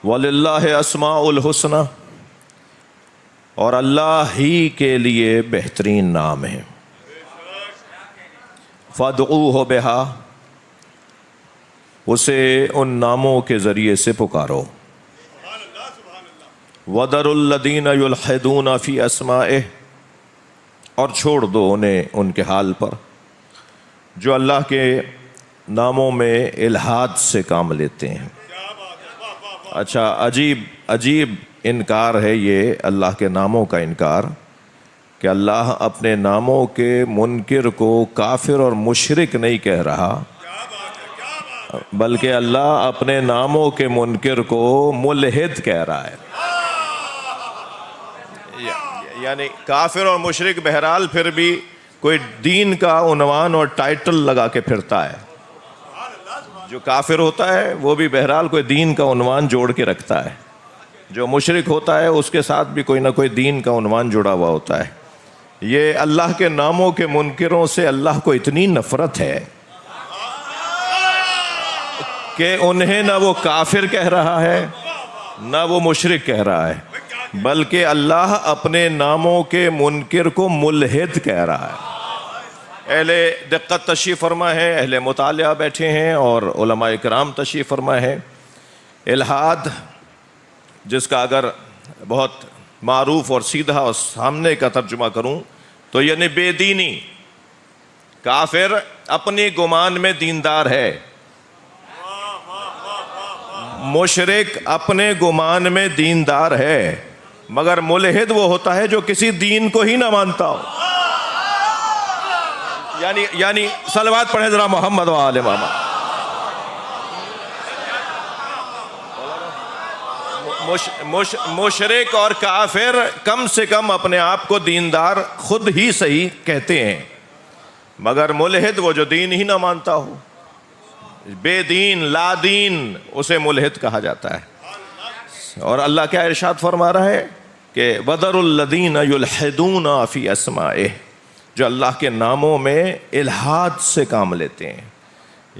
وَلِلَّهِ أَسْمَاءُ الْحُسْنَى، اور اللہ ہی کے لیے بہترین نام ہے. فَادْعُوهُ بِهَا، اسے ان ناموں کے ذریعے سے پکارو. وَذَرُوا الَّذِينَ يُلْحِدُونَ فِي أَسْمَائِهِ، اور چھوڑ دو انہیں ان کے حال پر جو اللہ کے ناموں میں الحاد سے کام لیتے ہیں. اچھا، عجیب انکار ہے یہ اللہ کے ناموں کا انکار، کہ اللہ اپنے ناموں کے منکر کو کافر اور مشرک نہیں کہہ رہا، بلکہ اللہ اپنے ناموں کے منکر کو ملحد کہہ رہا ہے. یعنی کافر اور مشرک بہرحال پھر بھی کوئی دین کا عنوان اور ٹائٹل لگا کے پھرتا ہے. جو کافر ہوتا ہے وہ بھی بہرحال کوئی دین کا عنوان جوڑ کے رکھتا ہے. جو مشرک ہوتا ہے اس کے ساتھ بھی کوئی نہ کوئی دین کا عنوان جڑا ہوا ہوتا ہے. یہ اللہ کے ناموں کے منکروں سے اللہ کو اتنی نفرت ہے کہ انہیں نہ وہ کافر کہہ رہا ہے نہ وہ مشرک کہہ رہا ہے، بلکہ اللہ اپنے ناموں کے منکر کو ملحد کہہ رہا ہے. اہل دقت تشریف فرما ہے، اہل مطالعہ بیٹھے ہیں، اور علماء کرام تشریف فرما ہے. الحاد، جس کا اگر بہت معروف اور سیدھا اور سامنے کا ترجمہ کروں تو یعنی بے دینی. کافر اپنی گمان میں دیندار ہے، مشرک اپنے گمان میں دیندار ہے، مگر ملحد وہ ہوتا ہے جو کسی دین کو ہی نہ مانتا ہو. یعنی صلوات پڑھیں ذرا محمد و آل محمد. مشرک اور کافر کم سے کم اپنے آپ کو دیندار خود ہی صحیح کہتے ہیں، مگر ملحد وہ جو دین ہی نہ مانتا ہو، بے دین لا دین، اسے ملحد کہا جاتا ہے. اور اللہ کیا ارشاد فرما رہا ہے کہ وَذَرُوا الَّذِينَ يُلْحِدُونَ فِي أَسْمَائِهِ، جو اللہ کے ناموں میں الحاد سے کام لیتے ہیں.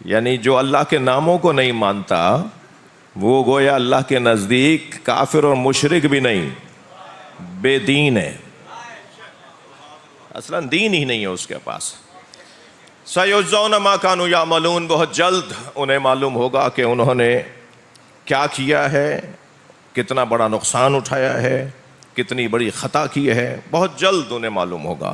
یعنی جو اللہ کے ناموں کو نہیں مانتا وہ گویا اللہ کے نزدیک کافر اور مشرک بھی نہیں، بے دین ہے، اصلاً دین ہی نہیں ہے اس کے پاس. سَيُجْزَوْنَ مَا كَانُوا يَعْمَلُونَ، بہت جلد انہیں معلوم ہوگا کہ انہوں نے کیا کیا ہے، کتنا بڑا نقصان اٹھایا ہے، کتنی بڑی خطا کی ہے. بہت جلد انہیں معلوم ہوگا.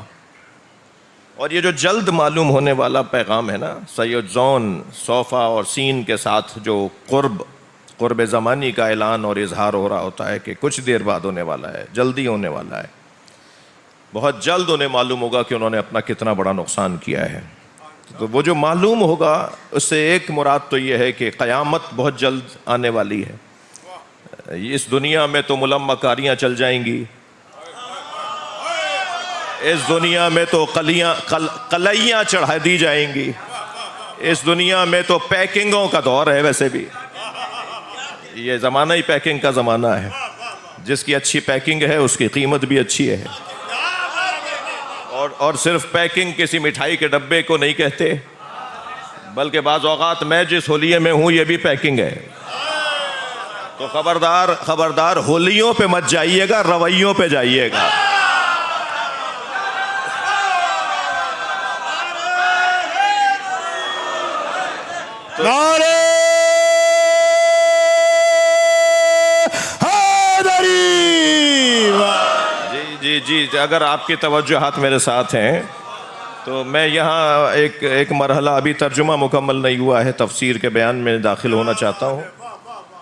اور یہ جو جلد معلوم ہونے والا پیغام ہے نا، سیجزون، صوفہ اور سین کے ساتھ جو قرب زمانی کا اعلان اور اظہار ہو رہا ہوتا ہے کہ کچھ دیر بعد ہونے والا ہے، جلدی ہونے والا ہے. بہت جلد انہیں معلوم ہوگا کہ انہوں نے اپنا کتنا بڑا نقصان کیا ہے. تو وہ جو معلوم ہوگا اس سے ایک مراد تو یہ ہے کہ قیامت بہت جلد آنے والی ہے. اس دنیا میں تو ملمہ کاریاں چل جائیں گی، اس دنیا میں تو قلیاں چڑھا دی جائیں گی، اس دنیا میں تو پیکنگوں کا دور ہے. ویسے بھی یہ زمانہ ہی پیکنگ کا زمانہ ہے. جس کی اچھی پیکنگ ہے اس کی قیمت بھی اچھی ہے. اور صرف پیکنگ کسی مٹھائی کے ڈبے کو نہیں کہتے، بلکہ بعض اوقات میں جس ہولیے میں ہوں یہ بھی پیکنگ ہے. تو خبردار ہولیوں پہ مت جائیے گا، رویوں پہ جائیے گا. نعرہ حیدری. جی اگر آپ کی توجہات میرے ساتھ ہیں تو میں یہاں ایک مرحلہ، ابھی ترجمہ مکمل نہیں ہوا ہے، تفسیر کے بیان میں داخل ہونا چاہتا ہوں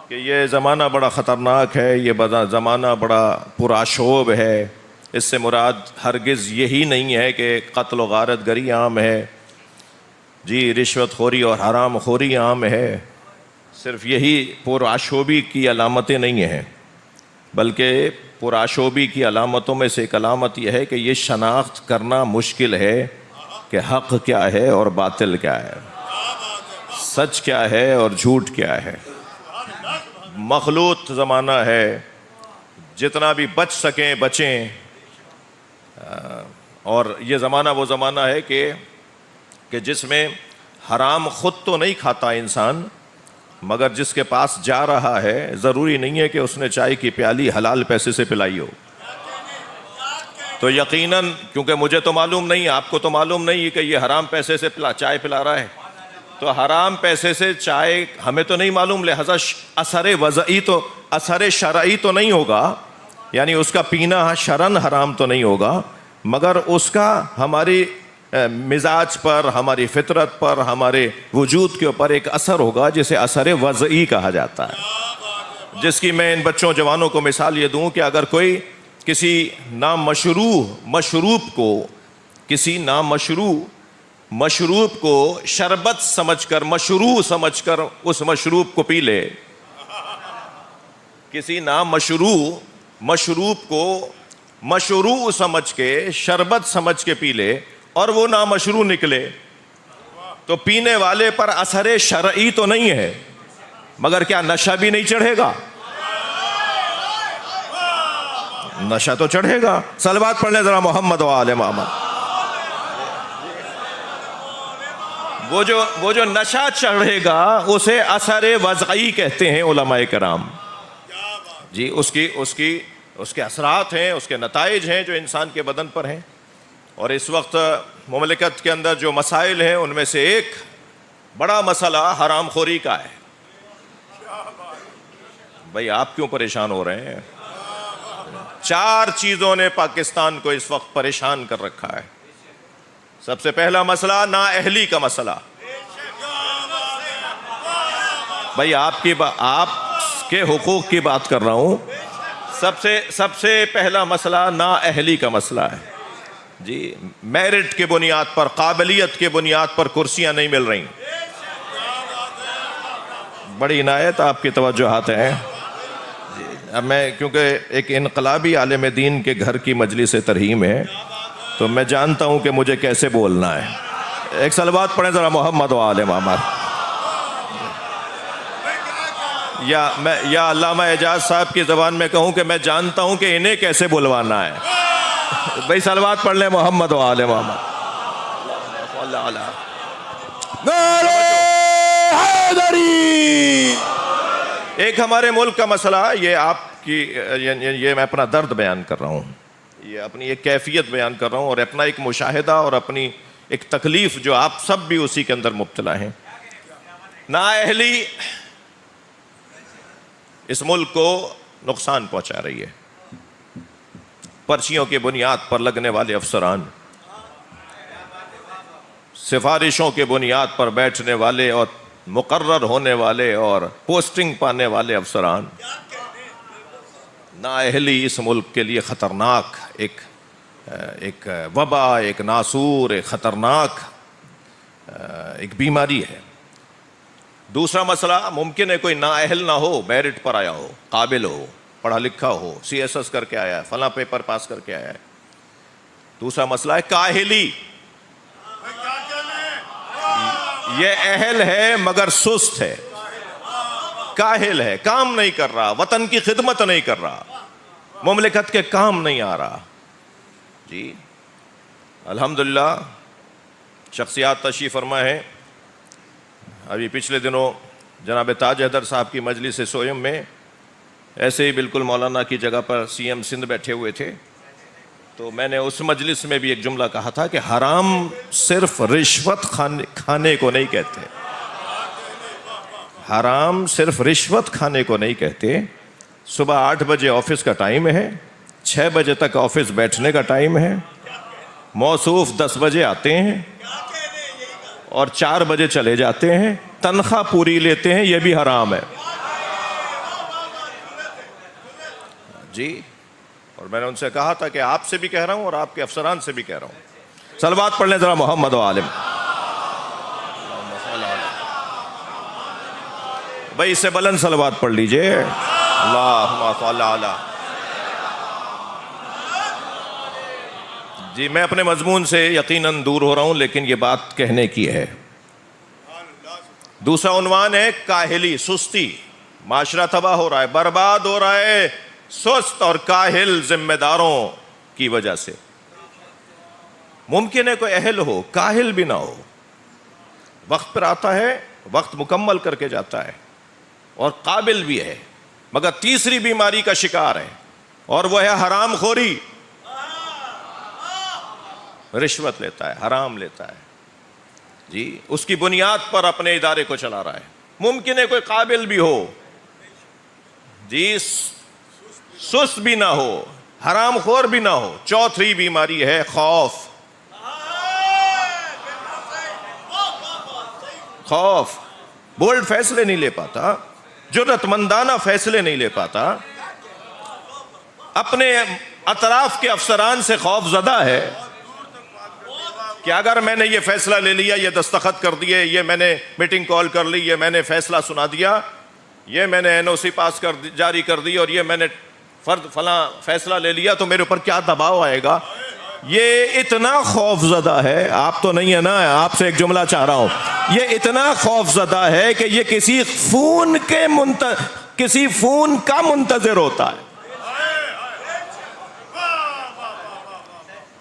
کہ یہ زمانہ بڑا خطرناک ہے، یہ زمانہ بڑا پرآشوب ہے. اس سے مراد ہرگز یہی نہیں ہے کہ قتل و غارت گری عام ہے، جی رشوت خوری اور حرام خوری عام ہے. صرف یہی پرآشوبی کی علامتیں نہیں ہیں، بلکہ پرآشوبی کی علامتوں میں سے ایک علامت یہ ہے کہ یہ شناخت کرنا مشکل ہے کہ حق کیا ہے اور باطل کیا ہے، سچ کیا ہے اور جھوٹ کیا ہے. مخلوط زمانہ ہے، جتنا بھی بچ سکیں بچیں. اور یہ زمانہ وہ زمانہ ہے کہ جس میں حرام خود تو نہیں کھاتا انسان، مگر جس کے پاس جا رہا ہے ضروری نہیں ہے کہ اس نے چائے کی پیالی حلال پیسے سے پلائی ہو. تو یقیناً کیونکہ مجھے تو معلوم نہیں، آپ کو تو معلوم نہیں کہ یہ حرام پیسے سے چائے پلا رہا ہے، تو حرام پیسے سے چائے ہمیں تو نہیں معلوم، لہذا اثر وضعی تو اثر شرعی تو نہیں ہوگا، یعنی اس کا پینا شرعن حرام تو نہیں ہوگا، مگر اس کا ہماری مزاج پر، ہماری فطرت پر، ہمارے وجود کے اوپر ایک اثر ہوگا جسے اثر وضعی کہا جاتا ہے. جس کی میں ان بچوں جوانوں کو مثال یہ دوں کہ اگر کوئی کسی مشروب کو شربت سمجھ کر، مشروع سمجھ کر اس مشروب کو پی لے، کسی مشروب کو مشروع سمجھ کے، شربت سمجھ کے پی لے اور وہ نامشروع نکلے، تو پینے والے پر اثر شرعی تو نہیں ہے، مگر کیا نشہ بھی نہیں چڑھے گا؟ نشہ تو چڑھے گا. صلوات پڑھ لیں ذرا محمد و آل محمد. وہ جو نشہ چڑھے گا اسے اثر وضعی کہتے ہیں علماء کرام. جی اس کے اثرات ہیں، اس کے نتائج ہیں جو انسان کے بدن پر ہیں. اور اس وقت مملکت کے اندر جو مسائل ہیں ان میں سے ایک بڑا مسئلہ حرام خوری کا ہے. بھائی آپ کیوں پریشان ہو رہے ہیں؟ 4 چیزوں نے پاکستان کو اس وقت پریشان کر رکھا ہے. سب سے پہلا مسئلہ نااہلی کا مسئلہ. بھائی آپ کے حقوق کی بات کر رہا ہوں. سب سے پہلا مسئلہ نااہلی کا مسئلہ ہے. جی میرٹ کے بنیاد پر، قابلیت کے بنیاد پر کرسیاں نہیں مل رہی. بڑی عنایت آپ کی توجہات ہیں. اب میں کیونکہ ایک انقلابی عالم دین کے گھر کی مجلس ترحیم ہے تو میں جانتا ہوں کہ مجھے کیسے بولنا ہے. ایک صلوات پڑھیں ذرا محمد و آل محمد. یا علامہ اعجاز صاحب کی زبان میں کہوں کہ میں جانتا ہوں کہ انہیں کیسے بلوانا ہے. بھائی صلوات پڑھ لیں محمد و آل محمد. ایک ہمارے ملک کا مسئلہ یہ میں اپنا درد بیان کر رہا ہوں، یہ اپنی ایک کیفیت بیان کر رہا ہوں اور اپنا ایک مشاہدہ اور اپنی ایک تکلیف جو آپ سب بھی اسی کے اندر مبتلا ہیں. نااہلی اس ملک کو نقصان پہنچا رہی ہے. پرچیوں کی بنیاد پر لگنے والے افسران، سفارشوں کے بنیاد پر بیٹھنے والے اور مقرر ہونے والے اور پوسٹنگ پانے والے افسران، نااہلی اس ملک کے لیے خطرناک ایک وبا، ایک ناسور، ایک خطرناک ایک بیماری ہے. دوسرا مسئلہ، ممکن ہے کوئی نااہل نہ ہو، میرٹ پر آیا ہو، قابل ہو، پڑھا لکھا ہو، CSS کر کے آیا ہے، فلاں پیپر پاس کر کے آیا ہے. دوسرا مسئلہ ہے کاہلی. یہ اہل ہے مگر سست ہے، کاہل ہے، کام نہیں کر رہا، وطن کی خدمت نہیں کر رہا، مملکت کے کام نہیں آ رہا. جی الحمدللہ شخصیات تشریف فرما ہے. ابھی پچھلے دنوں جناب تاج حیدر صاحب کی مجلس سوئم میں ایسے ہی بالکل مولانا کی جگہ پر CM سندھ بیٹھے ہوئے تھے، تو میں نے اس مجلس میں بھی ایک جملہ کہا تھا کہ حرام صرف رشوت کھانے کو نہیں کہتے. حرام صرف رشوت کھانے کو نہیں کہتے. صبح 8 بجے آفس کا ٹائم ہے، 6 بجے تک آفس بیٹھنے کا ٹائم ہے، موصوف 10 بجے آتے ہیں اور 4 بجے چلے جاتے ہیں، تنخواہ پوری لیتے ہیں، یہ بھی حرام ہے. جی اور میں نے ان سے کہا تھا کہ آپ سے بھی کہہ رہا ہوں اور آپ کے افسران سے بھی کہہ رہا ہوں. صلوات پڑھ لیں ذرا محمد و عالم. بھائی اس سے بلند صلوات پڑھ لیجئے. اللہم صل علی. جی میں اپنے مضمون سے یقیناً دور ہو رہا ہوں لیکن یہ بات کہنے کی ہے. دوسرا عنوان ہے کاہلی، سستی. معاشرہ تباہ ہو رہا ہے، برباد ہو رہا ہے سست اور کاہل ذمہ داروں کی وجہ سے. ممکن ہے کوئی اہل ہو، کاہل بھی نہ ہو، وقت پر آتا ہے، وقت مکمل کر کے جاتا ہے، اور قابل بھی ہے، مگر تیسری بیماری کا شکار ہے، اور وہ ہے حرام خوری. رشوت لیتا ہے، حرام لیتا ہے جی، اس کی بنیاد پر اپنے ادارے کو چلا رہا ہے. ممکن ہے کوئی قابل بھی ہو جی، سست بھی نہ ہو، حرام خور بھی نہ ہو. چوتھی بیماری ہے خوف. خوف، بولڈ فیصلے نہیں لے پاتا، جرأت مندانہ فیصلے نہیں لے پاتا، اپنے اطراف کے افسران سے خوف زدہ ہے کہ اگر میں نے یہ فیصلہ لے لیا، یہ دستخط کر دیے، یہ میں نے میٹنگ کال کر لی، یہ میں نے فیصلہ سنا دیا، یہ میں نے NOC پاس جاری کر دی، اور یہ میں نے فلاں فیصلہ لے لیا، تو میرے اوپر کیا دباؤ آئے گا. یہ اتنا خوف زدہ ہے، آپ تو نہیں ہے نا، آپ سے ایک جملہ چاہ رہا ہوں، یہ اتنا خوف زدہ ہے کہ یہ کسی فون کا منتظر ہوتا ہے.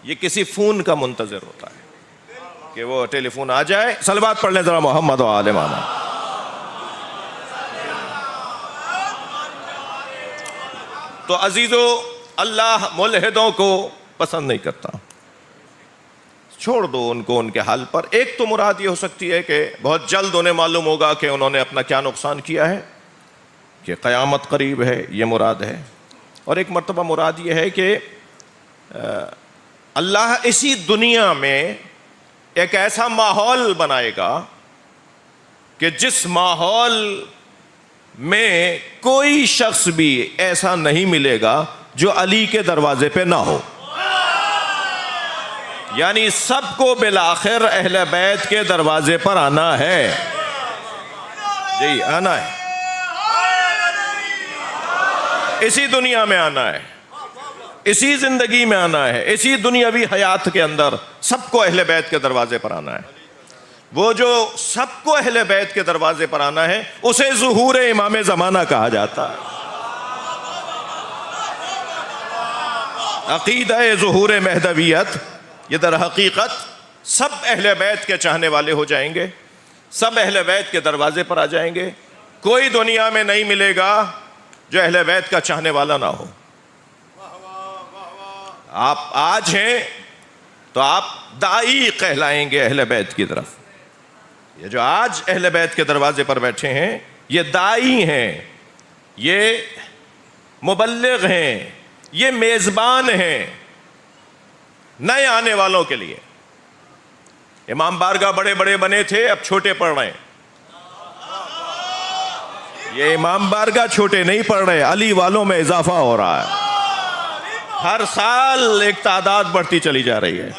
یہ کسی فون کا منتظر ہوتا ہے کہ وہ ٹیلی فون آ جائے. صلوات پڑھ لیں ذرا محمد و آل محمد. تو عزیزو، اللہ ملحدوں کو پسند نہیں کرتا. چھوڑ دو ان کو ان کے حال پر. ایک تو مراد یہ ہو سکتی ہے کہ بہت جلد انہیں معلوم ہوگا کہ انہوں نے اپنا کیا نقصان کیا ہے، کہ قیامت قریب ہے، یہ مراد ہے. اور ایک مرتبہ مراد یہ ہے کہ اللہ اسی دنیا میں ایک ایسا ماحول بنائے گا کہ جس ماحول میں کوئی شخص بھی ایسا نہیں ملے گا جو علی کے دروازے پہ نہ ہو. یعنی سب کو بالآخر اہل بیت کے دروازے پر آنا ہے. جی آنا ہے، اسی دنیا میں آنا ہے، اسی زندگی میں آنا ہے، اسی دنیاوی حیات کے اندر سب کو اہل بیت کے دروازے پر آنا ہے. وہ جو سب کو اہل بیت کے دروازے پر آنا ہے اسے ظہور امام زمانہ کہا جاتا ہے. عقیدہ ظہور مہدویت، یہ در حقیقت سب اہل بیت کے چاہنے والے ہو جائیں گے، سب اہل بیت کے دروازے پر آ جائیں گے. کوئی دنیا میں نہیں ملے گا جو اہل بیت کا چاہنے والا نہ ہو. آپ آج ہیں تو آپ داعی کہلائیں گے اہل بیت کی طرف. یہ جو آج اہل بیت کے دروازے پر بیٹھے ہیں یہ داعی ہیں، یہ مبلغ ہیں، یہ میزبان ہیں نئے آنے والوں کے لیے. امام بارگاہ بڑے بڑے بنے تھے، اب چھوٹے پڑ رہے ہیں. یہ امام بارگاہ چھوٹے نہیں پڑ رہے، علی والوں میں اضافہ ہو رہا ہے. ہر سال ایک تعداد بڑھتی چلی جا رہی ہے،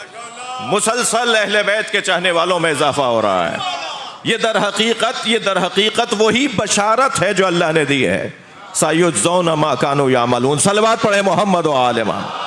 مسلسل اہل بیت کے چاہنے والوں میں اضافہ ہو رہا ہے. یہ در حقیقت وہی بشارت ہے جو اللہ نے دی ہے. سَيُجْزَوْنَ مَا كَانُوا يَعْمَلُونَ. صلوات پڑھیں محمد و آل محمد.